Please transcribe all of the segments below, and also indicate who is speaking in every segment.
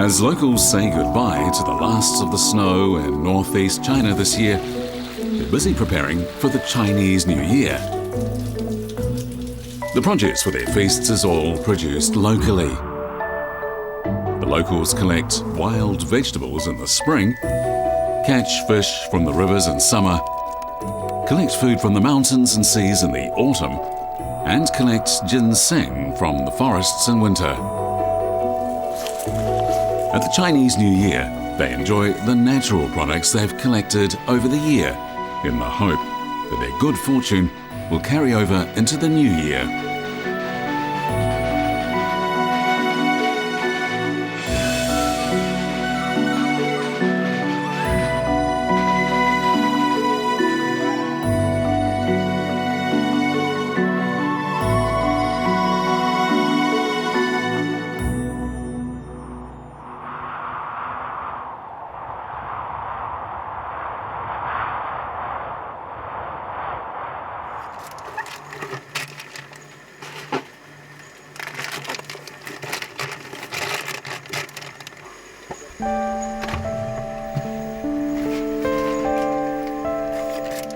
Speaker 1: As locals say goodbye to the last of the snow in northeast China this year, they're busy preparing for the Chinese New Year. The produce for their feasts is all produced locally. The locals collect wild vegetables in the spring, catch fish from the rivers in summer, collect food from the mountains and seas in the autumn, and collect ginseng from the forests in winter. At the Chinese New Year, they enjoy the natural products they've collected over the year in the hope that their good fortune will carry over into the new year.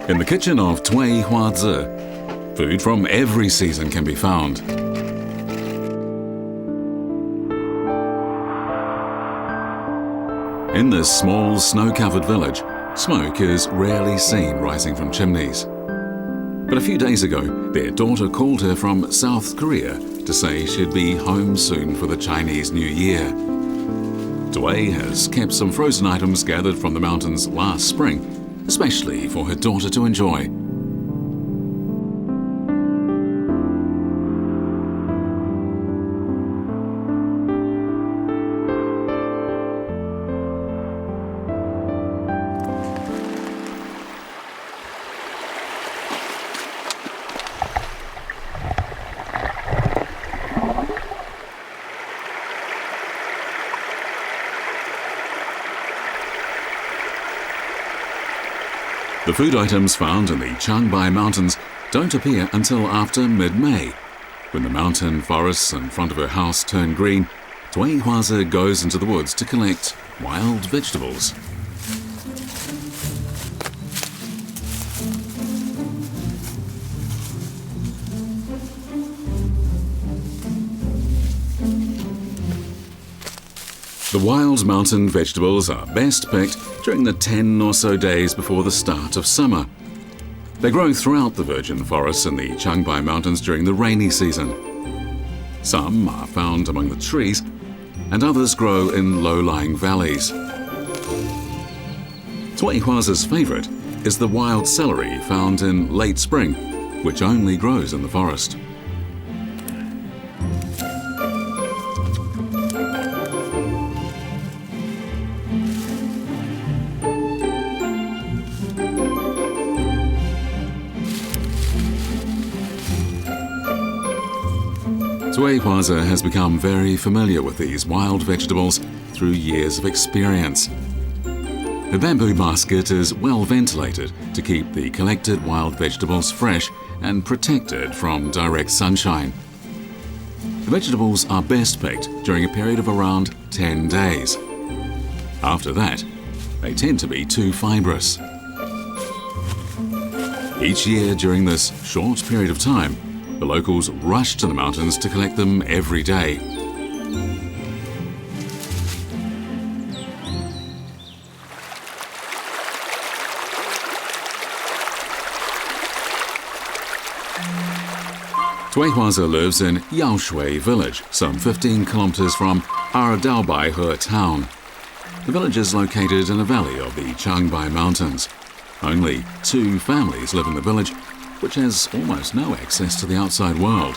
Speaker 1: In the kitchen of Tui Hua Zi, food from every season can be found. In this small snow-covered village, smoke is rarely seen rising from chimneys. But a few days ago, their daughter called her from South Korea to say she'd be home soon for the Chinese New Year. Tui has kept some frozen items gathered from the mountains last spring, especially for her daughter to enjoy. The food items found in the Changbai Mountains don't appear until after mid-May. When the mountain forests in front of her house turn green, Tui Hua Zi goes into the woods to collect wild vegetables. The wild mountain vegetables are best picked during the 10 or so days before the start of summer. They grow throughout the virgin forests in the Changbai Mountains during the rainy season. Some are found among the trees, and others grow in low-lying valleys. Tui Hua Zi's favourite is the wild celery found in late spring, which only grows in the forest. Tui Hua Zi has become very familiar with these wild vegetables through years of experience. The bamboo basket is well ventilated to keep the collected wild vegetables fresh and protected from direct sunshine. The vegetables are best picked during a period of around 10 days. After that, they tend to be too fibrous. Each year during this short period of time, the locals rush to the mountains to collect them every day. Tui Hua Zi lives in Yaoshui village, some 15 kilometers from Ardaobai town. The village is located in a valley of the Changbai Mountains. Only 2 families live in the village, which has almost no access to the outside world.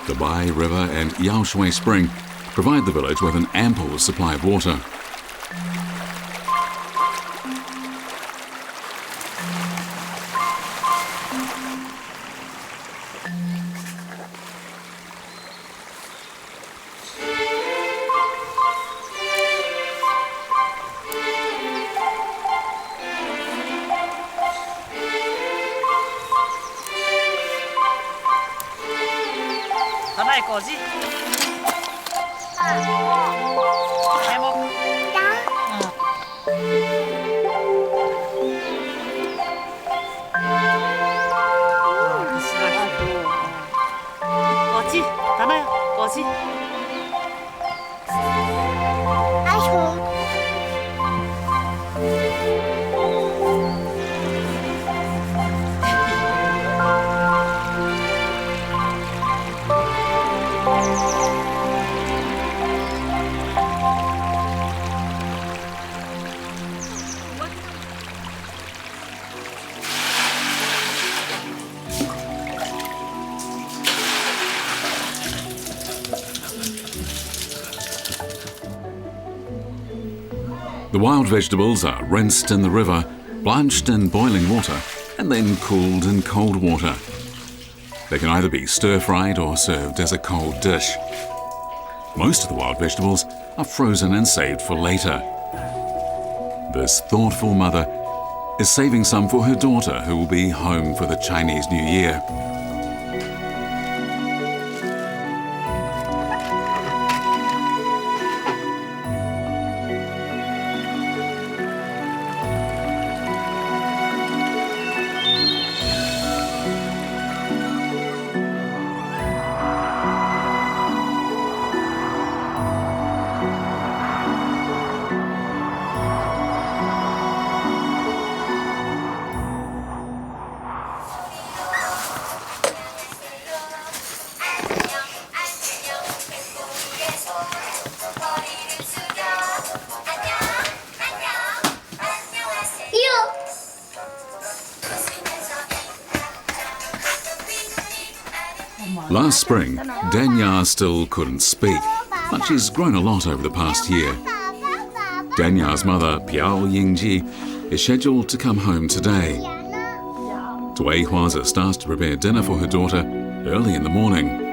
Speaker 1: The Bai River and Yaoshui Spring provide the village with an ample supply of water.
Speaker 2: Cái này có gì? 口气。
Speaker 3: 阿虫。
Speaker 1: The wild vegetables are rinsed in the river, blanched in boiling water, and then cooled in cold water. They can either be stir-fried or served as a cold dish. Most of the wild vegetables are frozen and saved for later. This thoughtful mother is saving some for her daughter, who will be home for the Chinese New Year. Last spring, Danya still couldn't speak, but she's grown a lot over the past year. Danya's mother, Piao Yingji, is scheduled to come home today. Dwei Huaza starts to prepare dinner for her daughter early in the morning.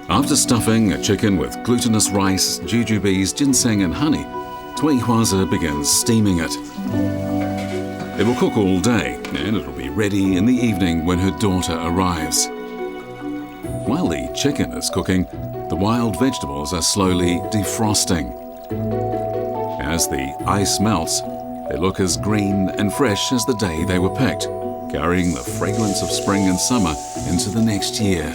Speaker 1: After stuffing a chicken with glutinous rice, jujubes, ginseng and honey, Dwei Huaza begins steaming it. It will cook all day and it will be ready in the evening when her daughter arrives. While the chicken is cooking, the wild vegetables are slowly defrosting. As the ice melts, they look as green and fresh as the day they were picked, carrying the fragrance of spring and summer into the next year.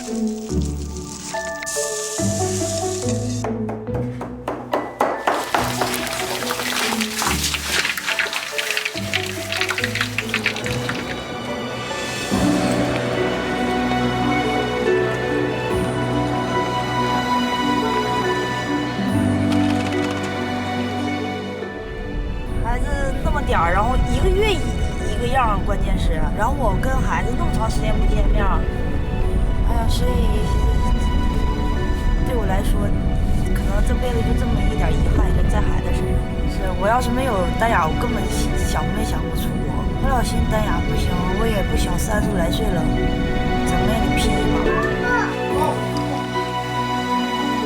Speaker 2: 然后1个月一个样，关键是，然后我跟孩子那么长时间不见面，哎呀，所以对我来说，可能这辈子就这么一点遗憾就在孩子身上。是，我要是没有丹雅，我根本想不出国。后来我寻思丹雅不行，我也不小，30来岁了，怎么也得批吧。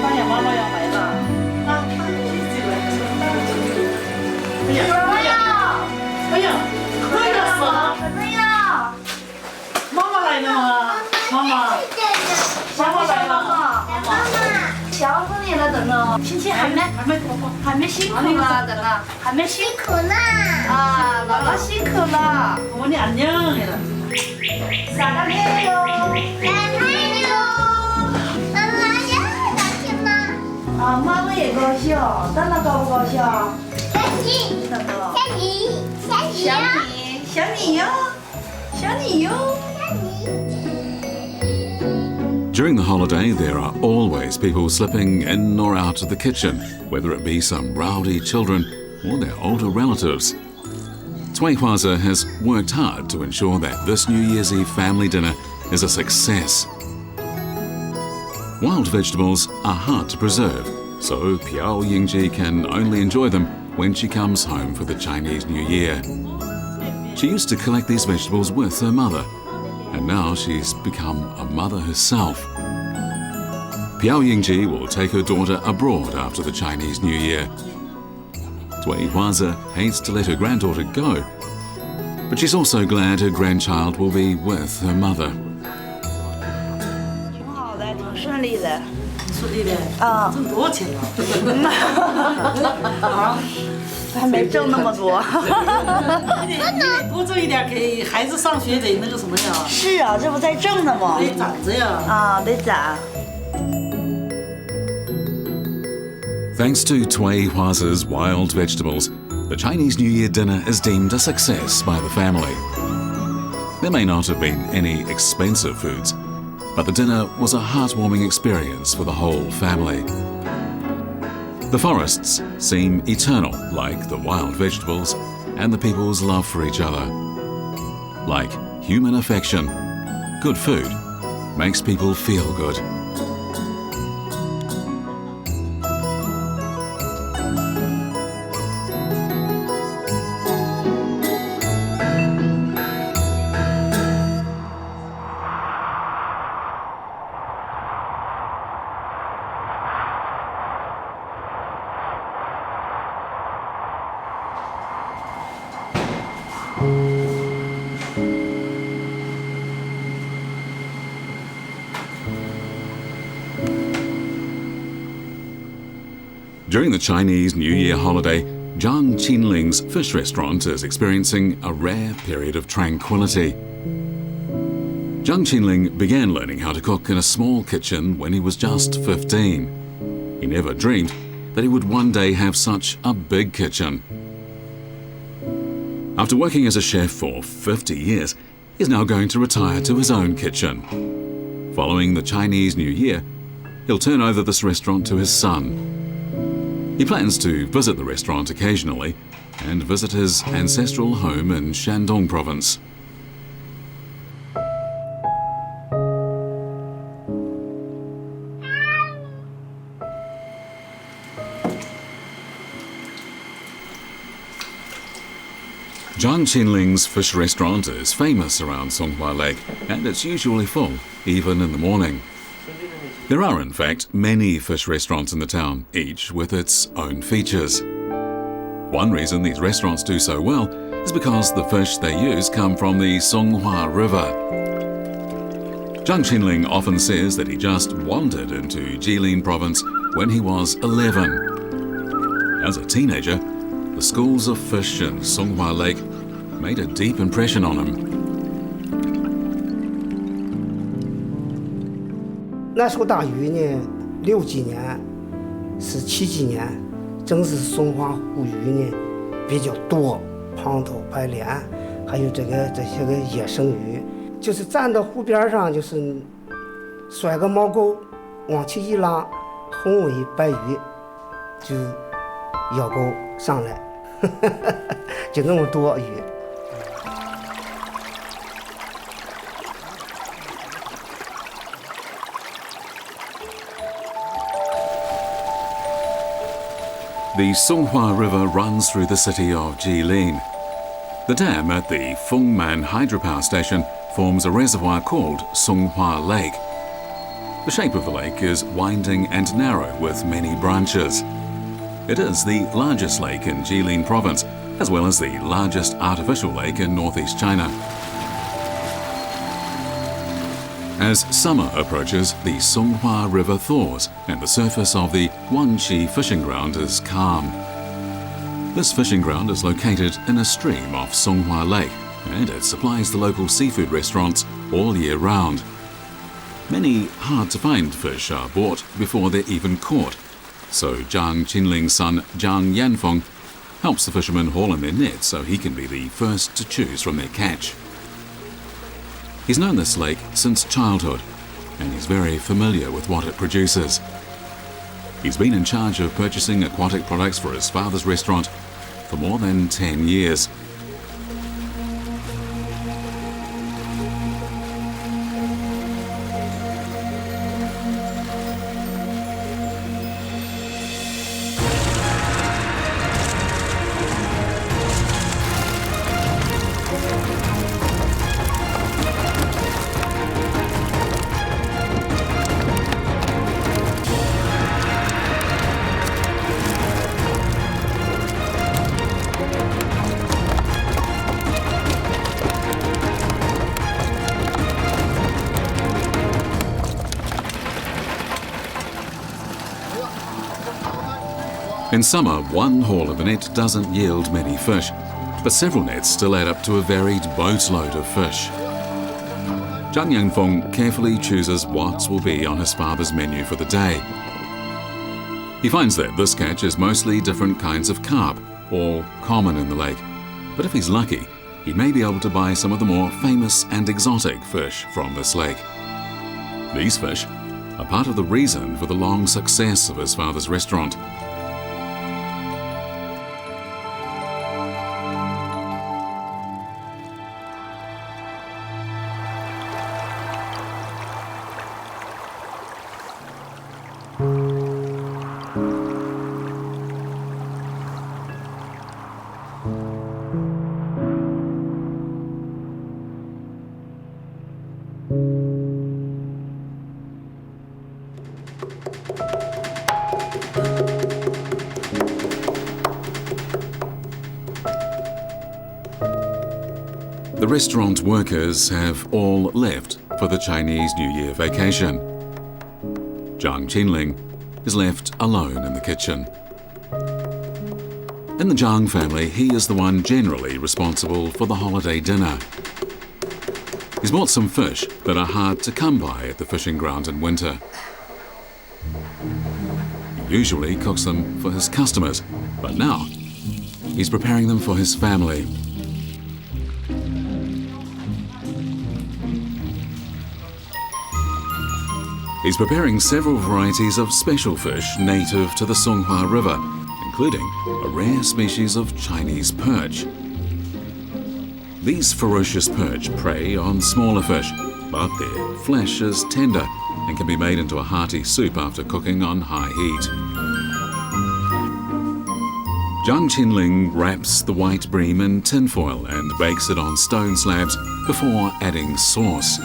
Speaker 2: 丹雅妈妈要来了，啊，这个，哎呀。哎呀，可以了吗？哎呀，妈妈来了吗？妈妈来了。妈妈，想死你了，等等。亲戚还没辛苦了，等等，还没辛苦呢。啊，姥姥辛苦了。我的안녕了。사랑해요。高兴吗？啊，妈妈也高兴。丹丹高不高兴？高兴。等等。想你哟。
Speaker 1: During the holiday, there are always people slipping in or out of the kitchen, whether it be some rowdy children or their older relatives. Dwei Huaza has worked hard to ensure that this New Year's Eve family dinner is a success. Wild vegetables are hard to preserve, so Piao Yingji can only enjoy them when she comes home for the Chinese New Year. She used to collect these vegetables with her mother, and now she's become a mother herself. Piao Yingji will take her daughter abroad after the Chinese New Year. Dwei Huaza hates to let her granddaughter go, but she's also glad her grandchild will be with her mother.
Speaker 2: 挺好的，挺顺利的。
Speaker 4: 顺利的啊，挣多少钱了？啊，
Speaker 2: 还没挣那么多。
Speaker 4: 你得多挣一点，给孩子上学得那个什么呀？
Speaker 2: 是啊，这不在挣呢吗？
Speaker 4: 得攒着呀。
Speaker 2: 啊，得攒。
Speaker 1: Thanks to Tui Hua's wild vegetables, the Chinese New Year dinner is deemed a success by the family. There may not have been any expensive foods, but the dinner was a heartwarming experience for the whole family. The forests seem eternal, like the wild vegetables and the people's love for each other. Like human affection, good food makes people feel good. During the Chinese New Year holiday, Zhang Qinling's fish restaurant is experiencing a rare period of tranquility. Zhang Qinling began learning how to cook in a small kitchen when he was just 15. He never dreamed that he would one day have such a big kitchen. After working as a chef for 50 years, he's now going to retire to his own kitchen. Following the Chinese New Year, he'll turn over this restaurant to his son. He plans to visit the restaurant occasionally and visit his ancestral home in Shandong province. Zhang Qinling's fish restaurant is famous around Songhua Lake, and it's usually full, even in the morning. There are, in fact, many fish restaurants in the town, each with its own features. One reason these restaurants do so well is because the fish they use come from the Songhua River. Zhang Qinling often says that he just wandered into Jilin province when he was 11. As a teenager, the schools of fish in Songhua Lake made a deep impression on him.
Speaker 5: 那时候打鱼呢，60几年、17几年，正是松花湖鱼呢比较多，胖头、白鲢，还有这些个野生鱼，就是站到湖边上，就是甩个毛钩，往起一拉，红尾白鱼就咬钩上来，就那么多鱼。
Speaker 1: The Songhua River runs through the city of Jilin. The dam at the Fengman hydropower station forms a reservoir called Songhua Lake. The shape of the lake is winding and narrow with many branches. It is the largest lake in Jilin province, as well as the largest artificial lake in northeast China. As summer approaches, the Songhua River thaws and the surface of the Wangqi fishing ground is calm. This fishing ground is located in a stream off Songhua Lake, and it supplies the local seafood restaurants all year round. Many hard-to-find fish are bought before they're even caught, so Zhang Qinling's son Zhang Yanfeng helps the fishermen haul in their nets so he can be the first to choose from their catch. He's known this lake since childhood, and he's very familiar with what it produces. He's been in charge of purchasing aquatic products for his father's restaurant for more than 10 years. In summer, one haul of a net doesn't yield many fish, but several nets still add up to a varied boatload of fish. Zhang Yangfeng carefully chooses what will be on his father's menu for the day. He finds that this catch is mostly different kinds of carp, all common in the lake. But if he's lucky, he may be able to buy some of the more famous and exotic fish from this lake. These fish are part of the reason for the long success of his father's restaurant. The restaurant workers have all left for the Chinese New Year vacation. Zhang Qinling is left alone in the kitchen. In the Zhang family, he is the one generally responsible for the holiday dinner. He's bought some fish that are hard to come by at the fishing ground in winter. He usually cooks them for his customers, but now he's preparing them for his family. He's preparing several varieties of special fish native to the Songhua River, including a rare species of Chinese perch. These ferocious perch prey on smaller fish, but their flesh is tender and can be made into a hearty soup after cooking on high heat. Zhang Qinling wraps the white bream in tinfoil and bakes it on stone slabs before adding sauce.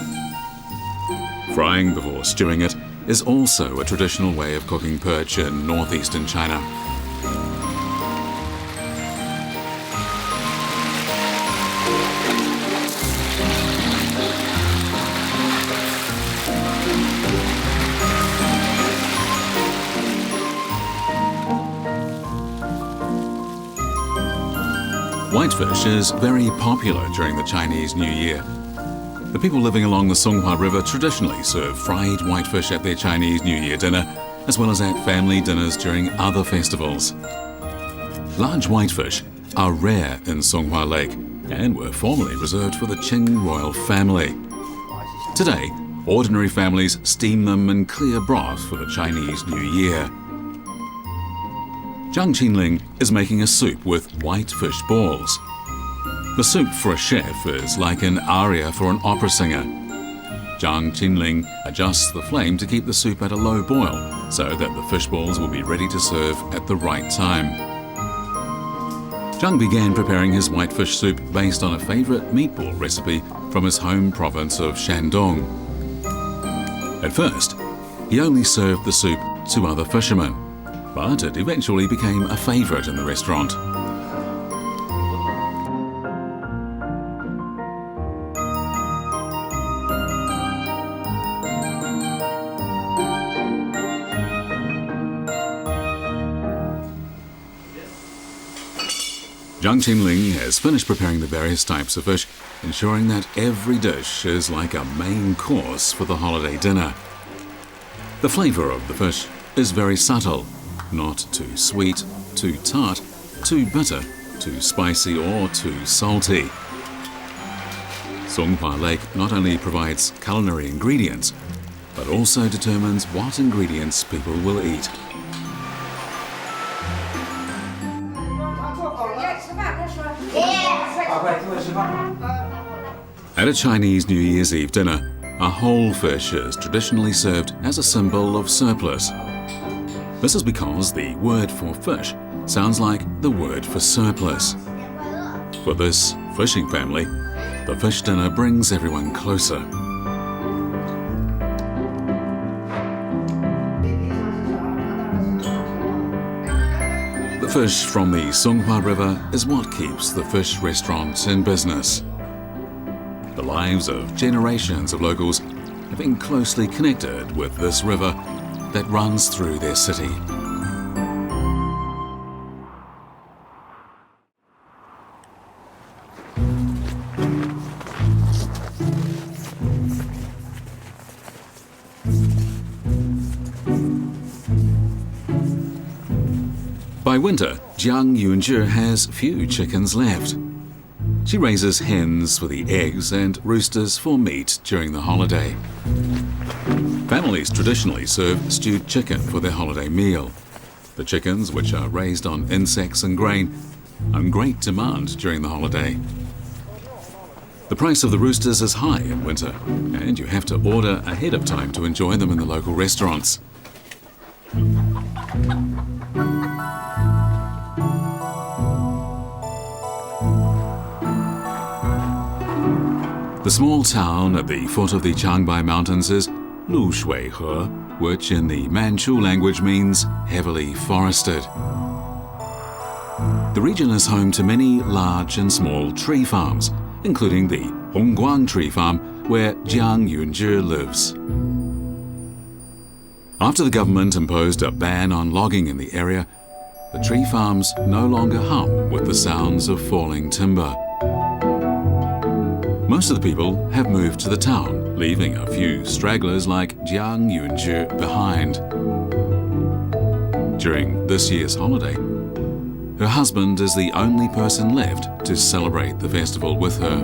Speaker 1: Frying before stewing it is also a traditional way of cooking perch in northeastern China. Whitefish is very popular during the Chinese New Year. The people living along the Songhua River traditionally serve fried whitefish at their Chinese New Year dinner, as well as at family dinners during other festivals. Large whitefish are rare in Songhua Lake and were formerly reserved for the Qing royal family. Today, ordinary families steam them in clear broth for the Chinese New Year. Zhang Qinling is making a soup with whitefish balls. The soup for a chef is like an aria for an opera singer. Zhang Qinling adjusts the flame to keep the soup at a low boil so that the fish balls will be ready to serve at the right time. Zhang began preparing his whitefish soup based on a favorite meatball recipe from his home province of Shandong. At first, he only served the soup to other fishermen, but it eventually became a favorite in the restaurant. Zhang Qinling has finished preparing the various types of fish, ensuring that every dish is like a main course for the holiday dinner. The flavor of the fish is very subtle, not too sweet, too tart, too bitter, too spicy or too salty. Songhua Lake not only provides culinary ingredients, but also determines what ingredients people will eat. At a Chinese New Year's Eve dinner, a whole fish is traditionally served as a symbol of surplus. This is because the word for fish sounds like the word for surplus. For this fishing family, the fish dinner brings everyone closer. The fish from the Songhua River is what keeps the fish restaurant in business. The lives of generations of locals have been closely connected with this river that runs through their city. winter, Jiang Yunzhi has few chickens left. She raises hens for the eggs and roosters for meat during the holiday. Families traditionally serve stewed chicken for their holiday meal. The chickens, which are raised on insects and grain, are in great demand during the holiday. The price of the roosters is high in winter, and you have to order ahead of time to enjoy them in the local restaurants. The small town at the foot of the Changbai Mountains is Lushuihe, which in the Manchu language means heavily forested. The region is home to many large and small tree farms, including the Hongguang tree farm, where Jiang Yunzhi lives. After the government imposed a ban on logging in the area, the tree farms no longer hum with the sounds of falling timber. Most of the people have moved to the town, leaving a few stragglers like Jiang Yunzhi behind. During this year's holiday, her husband is the only person left to celebrate the festival with her.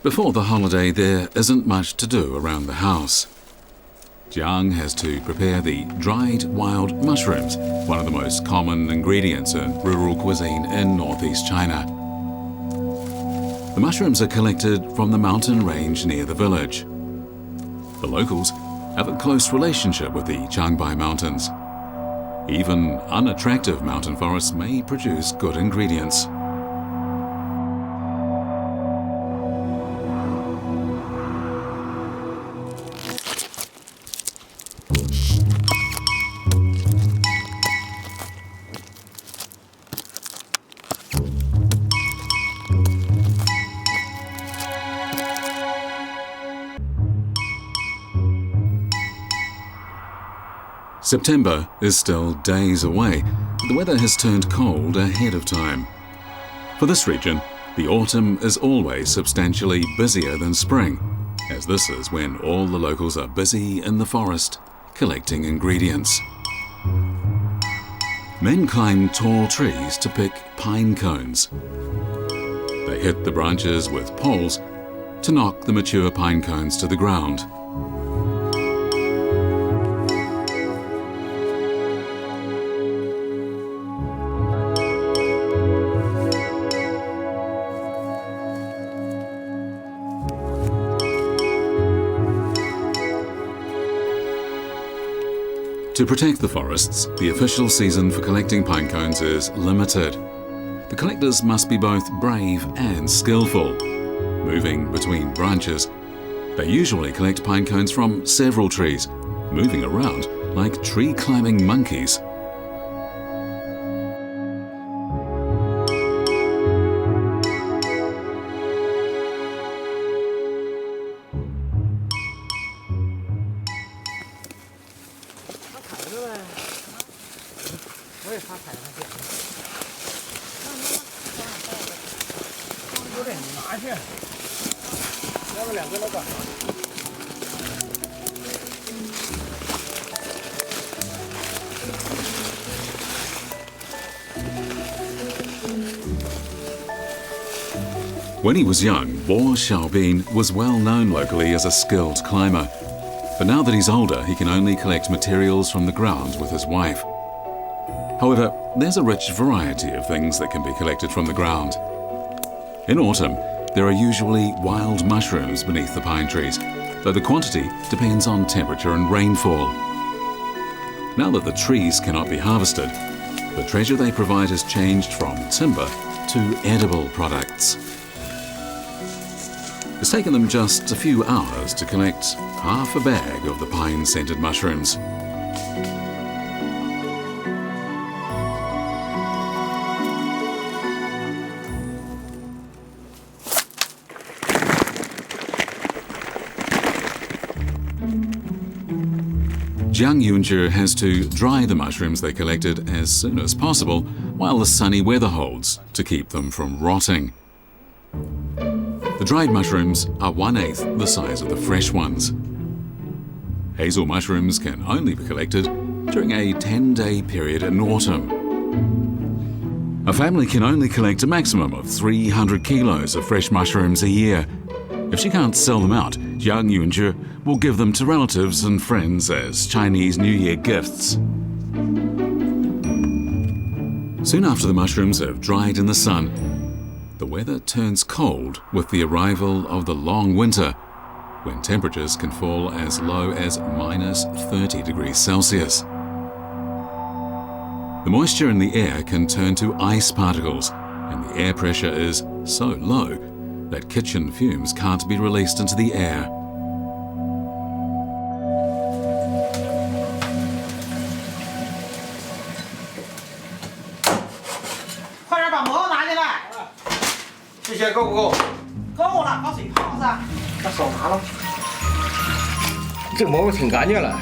Speaker 1: Before the holiday, there isn't much to do around the house. Jiang has to prepare the dried wild mushrooms, one of the most common ingredients in rural cuisine in northeast China. The mushrooms are collected from the mountain range near the village. The locals have a close relationship with the Changbai Mountains. Even unattractive mountain forests may produce good ingredients. September is still days away, but the weather has turned cold ahead of time. For this region, the autumn is always substantially busier than spring, as this is when all the locals are busy in the forest collecting ingredients. Men climb tall trees to pick pine cones. They hit the branches with poles to knock the mature pine cones to the ground. To protect the forests, the official season for collecting pine cones is limited. The collectors must be both brave and skillful. Moving between branches, they usually collect pine cones from several trees, moving around like tree-climbing monkeys. When he was young, Bo Xiaobin was well known locally as a skilled climber. But now that he's older, he can only collect materials from the ground with his wife. However, there's a rich variety of things that can be collected from the ground. In autumn, there are usually wild mushrooms beneath the pine trees, though the quantity depends on temperature and rainfall. Now that the trees cannot be harvested, the treasure they provide has changed from timber to edible products. It's taken them just a few hours to collect half a bag of the pine-scented mushrooms. Jiang Yunzhi has to dry the mushrooms they collected as soon as possible while the sunny weather holds to keep them from rotting. The The dried mushrooms are 1/8 the size of the fresh ones. Hazel mushrooms can only be collected during a 10-day period in autumn. A family can only collect a maximum of 300 kilos of fresh mushrooms a year. If she can't sell them out, Jiang Yunzhi will give them to relatives and friends as Chinese New Year gifts. Soon after the mushrooms have dried in the sun, the weather turns cold with the arrival of the long winter, when temperatures can fall as low as -30 degrees Celsius. The moisture in the air can turn to ice particles, and the air pressure is so low that kitchen fumes can't be released into the air.
Speaker 6: 这些够不够？
Speaker 4: 够了，把水泡上。
Speaker 5: 把手拿了。
Speaker 6: 这蘑菇挺干净了。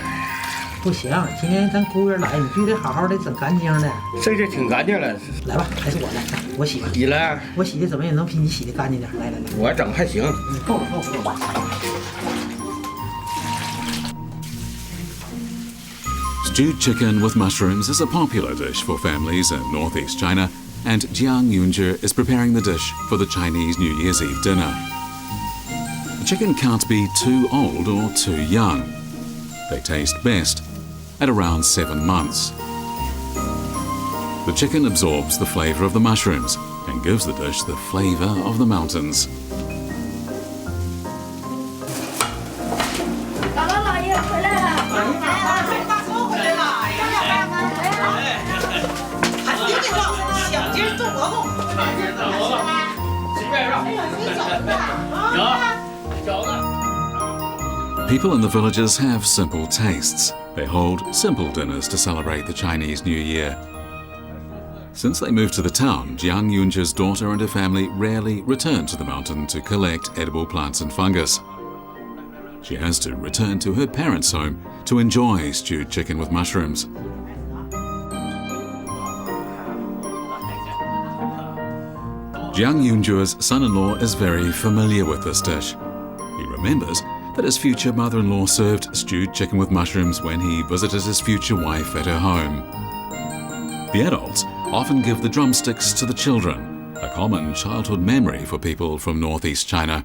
Speaker 4: 不行，今天咱姑爷来，你必须得好好的整干净的。
Speaker 6: 这挺干净了。
Speaker 4: 来吧，还是我来，我洗吧。
Speaker 6: 你来。
Speaker 4: 我洗的怎么也能比你洗的干净点。来来来，
Speaker 6: 我整还行。
Speaker 4: 够了够了够了。
Speaker 1: Stewed chicken with mushrooms is a popular dish for families in northeast China, and Jiang Yunzhi is preparing the dish for the Chinese New Year's Eve dinner. The chicken can't be too old or too young. They taste best at around 7 months. The chicken absorbs the flavor of the mushrooms and gives the dish the flavor of the mountains.
Speaker 3: 姥姥姥爷回来了。
Speaker 4: 大叔回来了。喊你给老抢劲做活动。
Speaker 6: 随便让。
Speaker 3: 哎呀，你饺子啊！
Speaker 6: 有饺子。
Speaker 1: People in the villages have simple tastes. They hold simple dinners to celebrate the Chinese New Year. Since they moved to the town, Jiang Yunzhi's daughter and her family rarely return to the mountain to collect edible plants and fungus. She has to return to her parents' home to enjoy stewed chicken with mushrooms. Jiang Yunzhi's son-in-law is very familiar with this dish. He remembers that his future mother-in-law served stewed chicken with mushrooms when he visited his future wife at her home. The adults often give the drumsticks to the children, a common childhood memory for people from northeast China.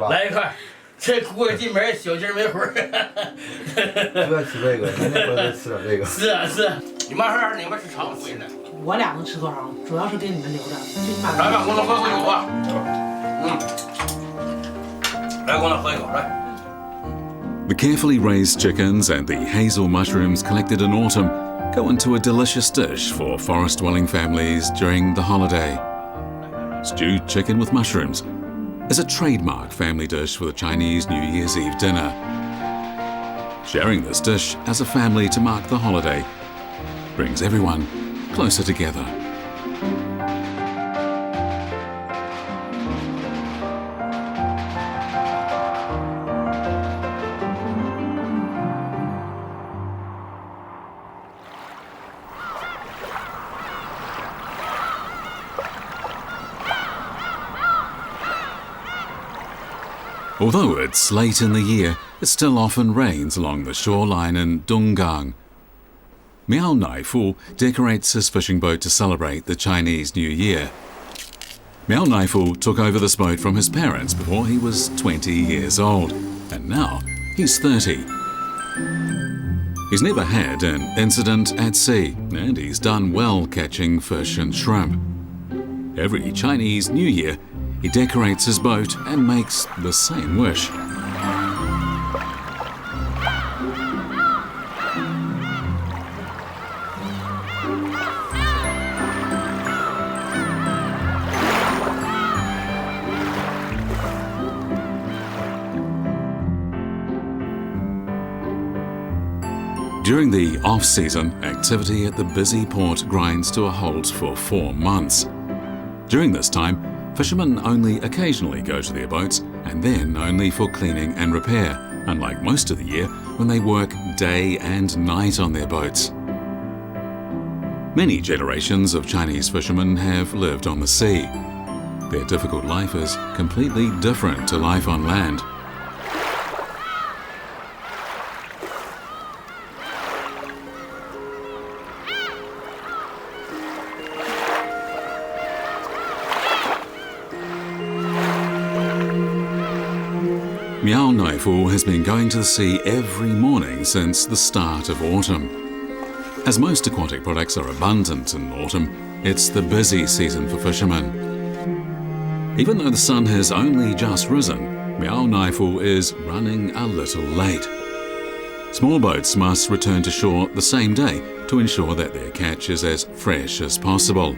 Speaker 6: 来一块，这姑爷进门小鸡没魂儿。
Speaker 7: 就爱吃这个，年年回来吃点这个。
Speaker 6: 是啊是啊，你妈说让你们吃常回来。
Speaker 4: 我俩能吃多少？主要是给你们留着，最起码。
Speaker 6: 来，给我喝口酒啊。来，给我喝一口来。
Speaker 1: The carefully raised chickens and the hazel mushrooms collected in autumn go into a delicious dish for forest-dwelling families during the holiday. Stewed chicken with mushrooms is a trademark family dish for the Chinese New Year's Eve dinner. Sharing this dish as a family to mark the holiday brings everyone closer together. Although it's late in the year, it still often rains along the shoreline in Donggang. Miao Naifu decorates his fishing boat to celebrate the Chinese New Year. Miao Naifu took over this boat from his parents before he was 20 years old, and now he's 30. He's never had an incident at sea, and he's done well catching fish and shrimp. Every Chinese New Year, he decorates his boat and makes the same wish. During the off-season, activity at the busy port grinds to a halt for 4 months. During this time, fishermen only occasionally go to their boats, and then only for cleaning and repair, unlike most of the year when they work day and night on their boats. Many generations of Chinese fishermen have lived on the sea. Their difficult life is completely different to life on land. Miao Naifu has been going to the sea every morning since the start of autumn. As most aquatic products are abundant in autumn, it's the busy season for fishermen. Even though the sun has only just risen, Miao Naifu is running a little late. Small boats must return to shore the same day to ensure that their catch is as fresh as possible.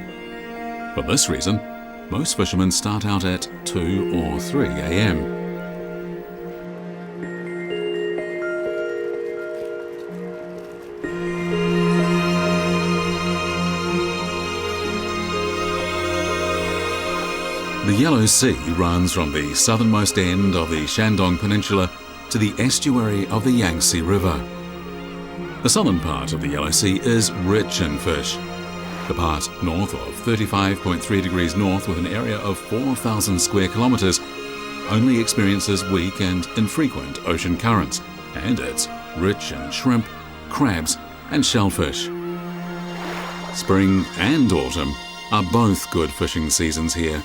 Speaker 1: For this reason, most fishermen start out at 2 or 3 a.m. The Yellow Sea runs from the southernmost end of the Shandong Peninsula to the estuary of the Yangtze River. The southern part of the Yellow Sea is rich in fish. The part north of 35.3 degrees north, with an area of 4,000 square kilometres, only experiences weak and infrequent ocean currents, and it's rich in shrimp, crabs and shellfish. Spring and autumn are both good fishing seasons here.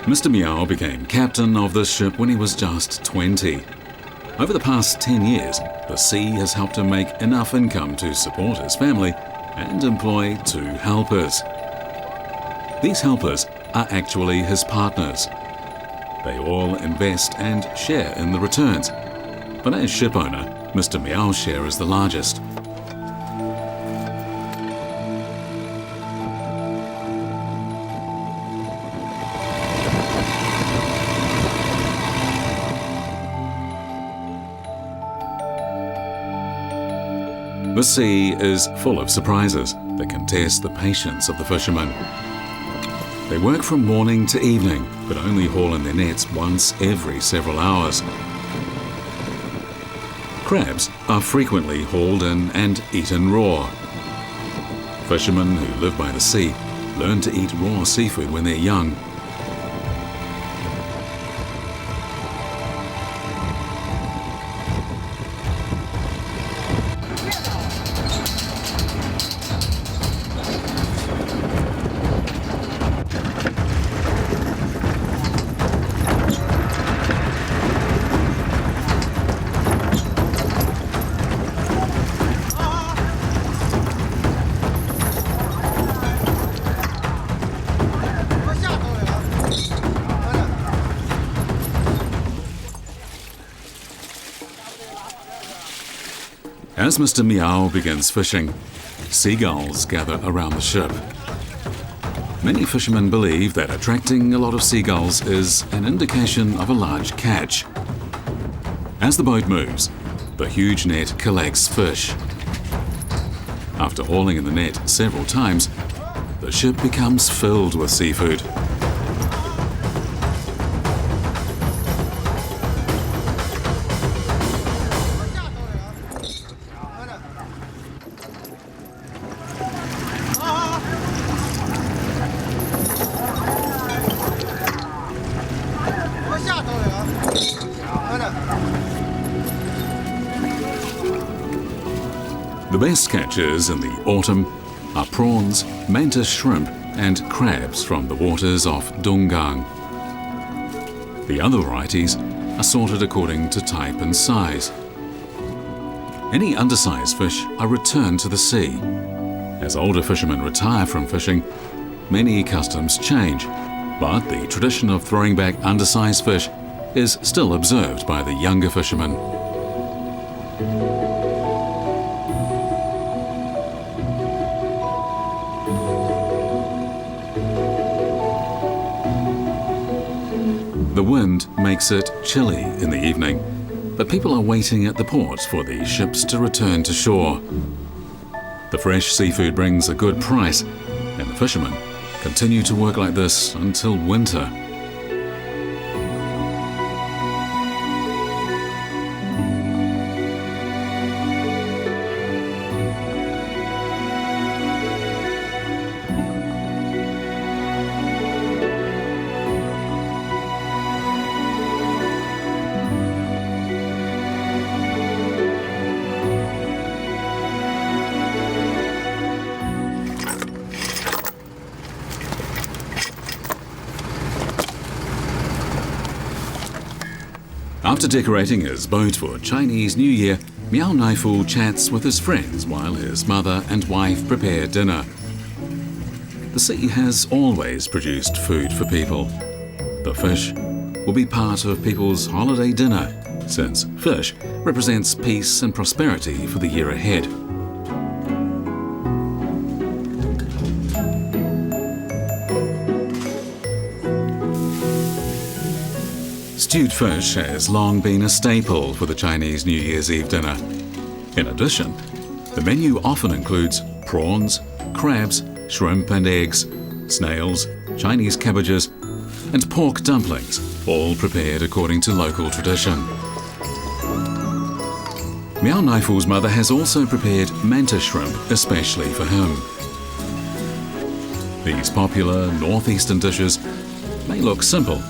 Speaker 1: Mr. Miao became captain of this ship when he was just 20. Over the past 10 years, the sea has helped him make enough income to support his family and employ 2 helpers. These helpers are actually his partners. They all invest and share in the returns, but as ship owner, Mr. Miao's share is the largest. The sea is full of surprises that can test the patience of the fishermen. They work from morning to evening, but only haul in their nets once every several hours. Crabs are frequently hauled in and eaten raw. Fishermen who live by the sea learn to eat raw seafood when they're young. As Mr. Miao begins fishing, seagulls gather around the ship. Many fishermen believe that attracting a lot of seagulls is an indication of a large catch. As the boat moves, the huge net collects fish. After hauling in the net several times, the ship becomes filled with seafood. The best catches in the autumn are prawns, mantis shrimp and crabs from the waters off Donggang. The other varieties are sorted according to type and size. Any undersized fish are returned to the sea. As older fishermen retire from fishing, many customs change, but the tradition of throwing back undersized fish is still observed by the younger fishermen. The wind makes it chilly in the evening, but people are waiting at the port for the ships to return to shore. The fresh seafood brings a good price, and the fishermen continue to work like this until winter. After decorating his boat for Chinese New Year, Miao Naifu chats with his friends while his mother and wife prepare dinner. The sea has always produced food for people. The fish will be part of people's holiday dinner, since fish represents peace and prosperity for the year ahead. Stewed fish has long been a staple for the Chinese New Year's Eve dinner. In addition, the menu often includes prawns, crabs, shrimp and eggs, snails, Chinese cabbages, and pork dumplings, all prepared according to local tradition. Miao Naifu's mother has also prepared mantis shrimp especially for him. These popular northeastern dishes may look simple,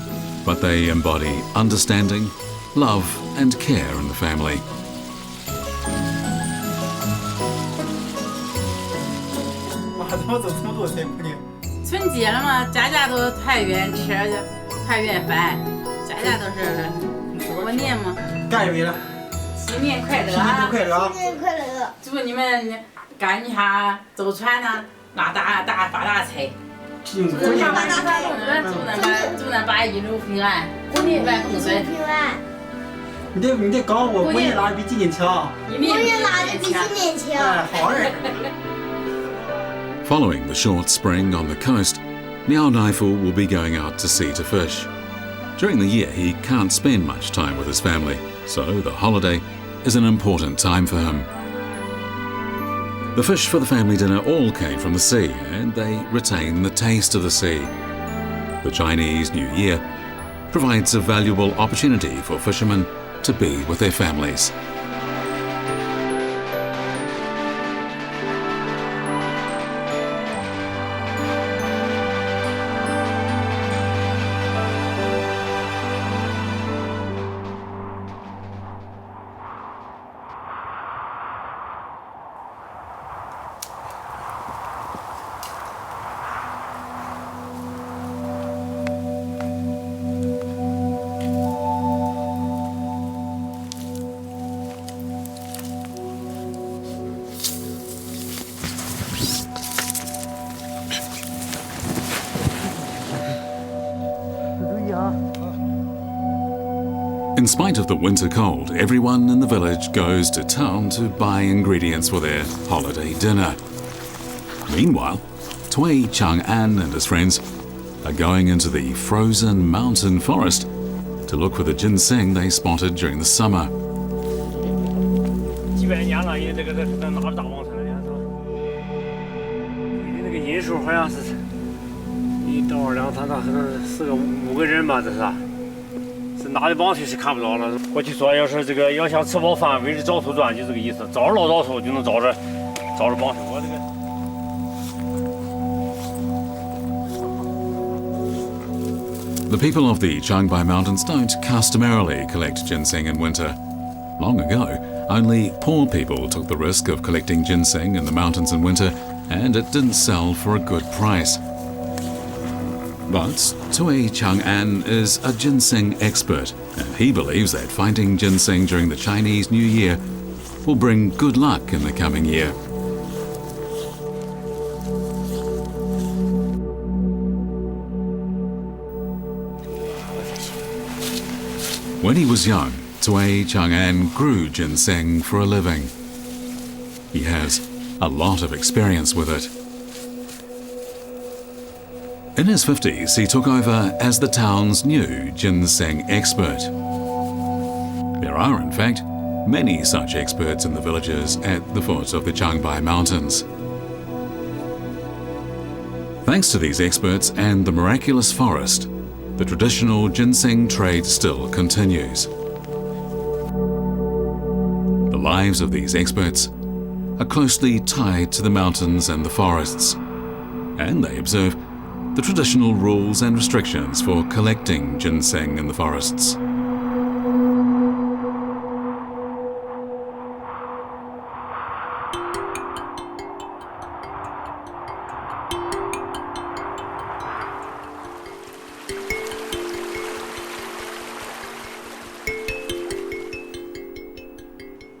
Speaker 1: but they embody understanding, love and care in the family.
Speaker 2: 怎么走这么多菜谱呢？
Speaker 4: 春节了嘛，家家都团圆吃团圆饭，家家都是过年嘛。
Speaker 2: 干一位了，
Speaker 4: 新年快乐
Speaker 2: 新年
Speaker 4: 啊！
Speaker 2: 快乐啊！
Speaker 3: 新年快乐！
Speaker 4: 祝你们干一下舟船呐，发大财。
Speaker 2: 祝你过年
Speaker 3: 发大财，
Speaker 4: 祝恁爸一路平安，过年万丰顺。
Speaker 3: 平安。
Speaker 2: 你得告我，过年拿的比今年强。
Speaker 3: 过年拿的比今年强。
Speaker 2: 哎，好儿。
Speaker 1: Following the short spring on the coast, Miao Naifu will be going out to sea to fish. During the year, he can't spend much time with his family, so the holiday is an important time for him. The fish for the family dinner all came from the sea, and they retain the taste of the sea. The Chinese New Year provides a valuable opportunity for fishermen to be with their families. In spite of the winter cold, everyone in the village goes to town to buy ingredients for their holiday dinner. Meanwhile, Tui Chang'an and his friends are going into the frozen mountain forest to look for the ginseng they spotted during the summer.
Speaker 8: 几百年了，也这个拿着大王城了，你那个人数好像是1到2、3到可能4个5个人吧，这是。 是拿着棒槌是看不着了。过去说，要是这个要想吃饱饭，围着枣树转，就这个意思。找着老枣树就能找着棒槌。我这个。
Speaker 1: The people of the Changbai Mountains don't customarily collect ginseng in winter. Long ago, only poor people took the risk of collecting ginseng in the mountains in winter, and it didn't sell for a good price. But Tui Chang'an is a ginseng expert, and he believes that finding ginseng during the Chinese New Year will bring good luck in the coming year. When he was young, Tui Chang'an grew ginseng for a living. He has a lot of experience with it. In his 50s, he took over as the town's new ginseng expert. There are, in fact, many such experts in the villages at the foot of the Changbai Mountains. Thanks to these experts and the miraculous forest, the traditional ginseng trade still continues. The lives of these experts are closely tied to the mountains and the forests, and they observe the traditional rules and restrictions for collecting ginseng in the forests.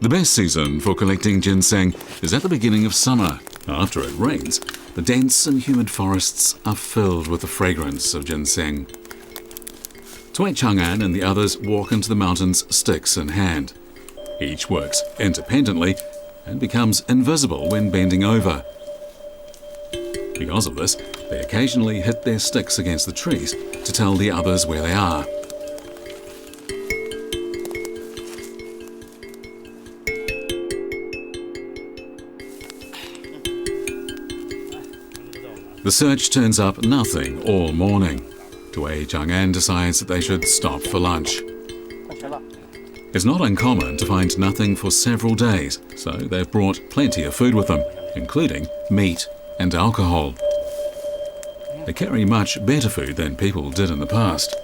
Speaker 1: The best season for collecting ginseng is at the beginning of summer. After it rains, the dense and humid forests are filled with the fragrance of ginseng. Tui Chang'an and the others walk into the mountains sticks in hand. Each works independently and becomes invisible when bending over. Because of this, they occasionally hit their sticks against the trees to tell the others where they are. The search turns up nothing all morning. Tui Chang'an decides that they should stop for lunch. It's not uncommon to find nothing for several days, so they've brought plenty of food with them, including meat and alcohol. They carry much better food than people did in the past.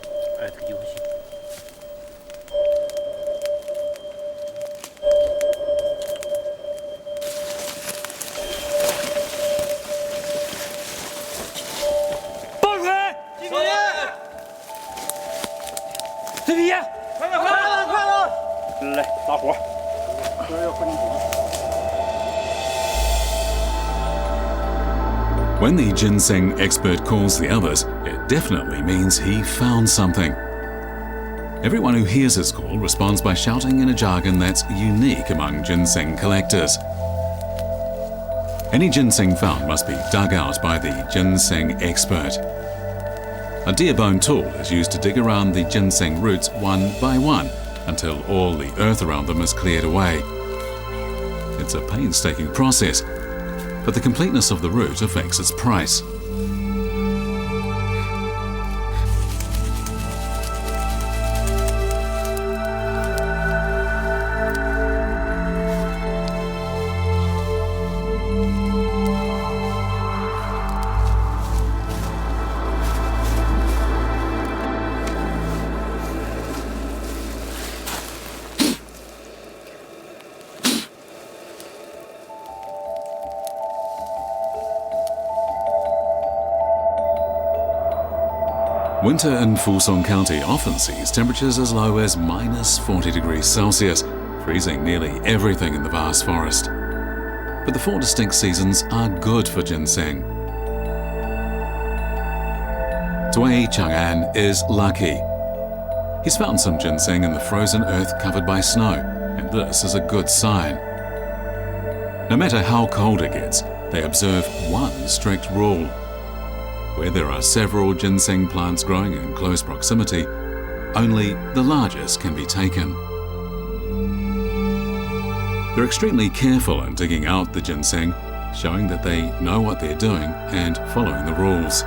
Speaker 1: When the ginseng expert calls the others, it definitely means he found something. Everyone who hears his call responds by shouting in a jargon that's unique among ginseng collectors. Any ginseng found must be dug out by the ginseng expert. A deer bone tool is used to dig around the ginseng roots one by one until all the earth around them is cleared away. It's a painstaking process, but the completeness of the root affects its price. Winter in Fusong County often sees temperatures as low as minus 40 degrees Celsius, freezing nearly everything in the vast forest. But the 4 distinct seasons are good for ginseng. Tui Chang'an is lucky. He's found some ginseng in the frozen earth covered by snow, and this is a good sign. No matter how cold it gets, they observe one strict rule. Where there are several ginseng plants growing in close proximity, only the largest can be taken. They're extremely careful in digging out the ginseng, showing that they know what they're doing and following the rules.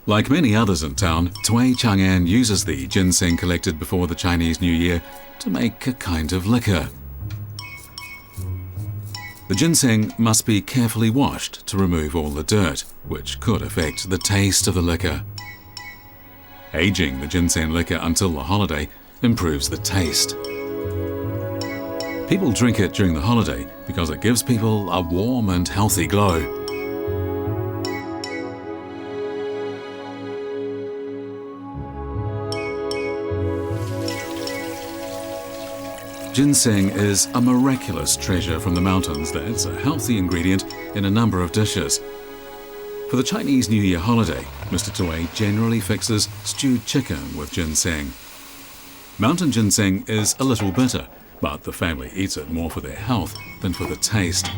Speaker 1: Like many others in town, Tui Chang'an uses the ginseng collected before the Chinese New Year to make a kind of liquor. The ginseng must be carefully washed to remove all the dirt, which could affect the taste of the liquor. Aging the ginseng liquor until the holiday improves the taste. People drink it during the holiday because it gives people a warm and healthy glow. Ginseng is a miraculous treasure from the mountains that's a healthy ingredient in a number of dishes. For the Chinese New Year holiday, Mr. Tui generally fixes stewed chicken with ginseng. Mountain ginseng is a little bitter, but the family eats it more for their health than for the taste.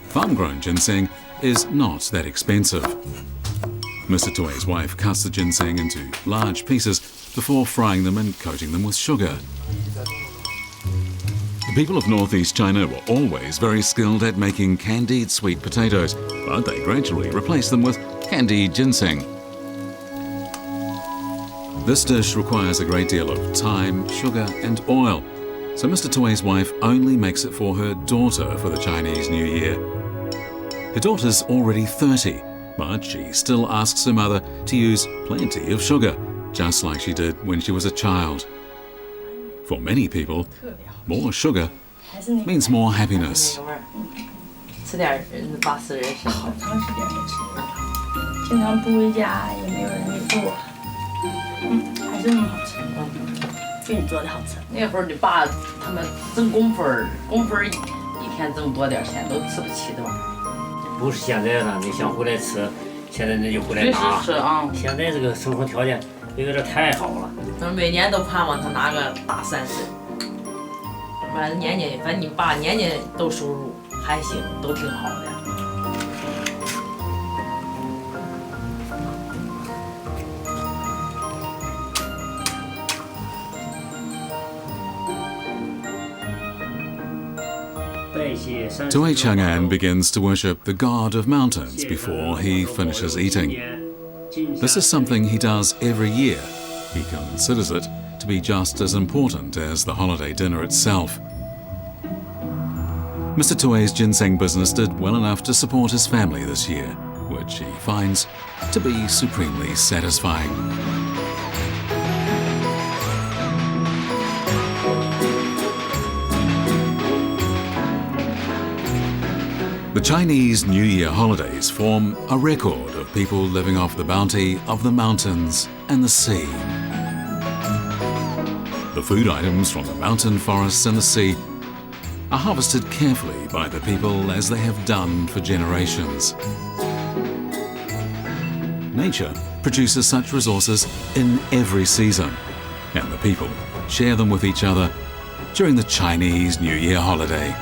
Speaker 1: Farm-grown ginseng is not that expensive. Mr. Tui's wife cuts the ginseng into large pieces before frying them and coating them with sugar. The people of northeast China were always very skilled at making candied sweet potatoes, but they gradually replaced them with candied ginseng. This dish requires a great deal of time, sugar and oil, so Mr. Tui's wife only makes it for her daughter for the Chinese New Year. Her daughter's already 30, but she still asks her mother to use plenty of sugar, just like she did when she was a child. For many people, more sugar means more happiness.
Speaker 4: 吃点巴适人参。
Speaker 2: 好长时间没吃了，经常不回家，也没有人给做，还是那么好吃。比你做的好吃。
Speaker 4: 那会儿你爸他们挣工分儿一天挣多点钱都吃不起的嘛。
Speaker 8: 不是现在了，你想回来吃，现在那就回来拿。
Speaker 4: 确实是啊。
Speaker 8: 现在这个生活条件有点太好了。
Speaker 4: 每年都盼望他拿个大30，反正反正你爸年年都收入还行，都挺好的。
Speaker 1: Tui Chang'an begins to worship the god of mountains before he finishes eating. This is something he does every year. He considers it to be just as important as the holiday dinner itself. Mr. Tui's ginseng business did well enough to support his family this year, which he finds to be supremely satisfying. The Chinese New Year holidays form a record of people living off the bounty of the mountains and the sea. The food items from the mountain forests and the sea are harvested carefully by the people as they have done for generations. Nature produces such resources in every season, and the people share them with each other during the Chinese New Year holiday.